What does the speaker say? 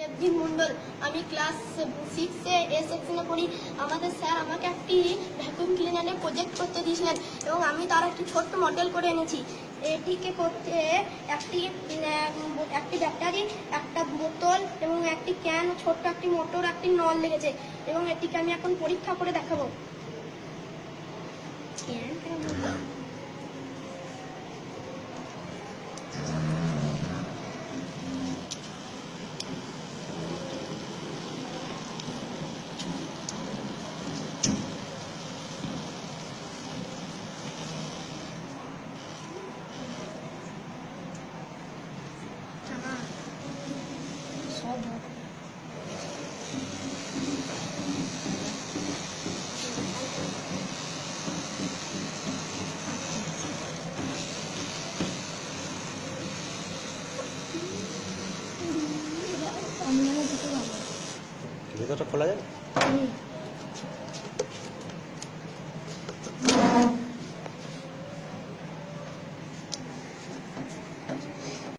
দেবদীপ মণ্ডল। আমি ক্লাস 6-এ এ সেকশনে পড়ি। আমাদের স্যার আমাকে একটি ভ্যাকুয়াম ক্লিনারে প্রজেক্ট করতে দিয়েছিলেন এবং আমি তার একটি ছোট্ট মডেল করে এনেছি। এটিকে করতে একটি ব্যাটারি, একটা বোতল এবং একটি ক্যান, ছোট্ট একটি মোটর, একটি নল লেগেছে এবং এটিকে আমি এখন পরীক্ষা করে দেখাবো। ভিতরটা খোলা যায়?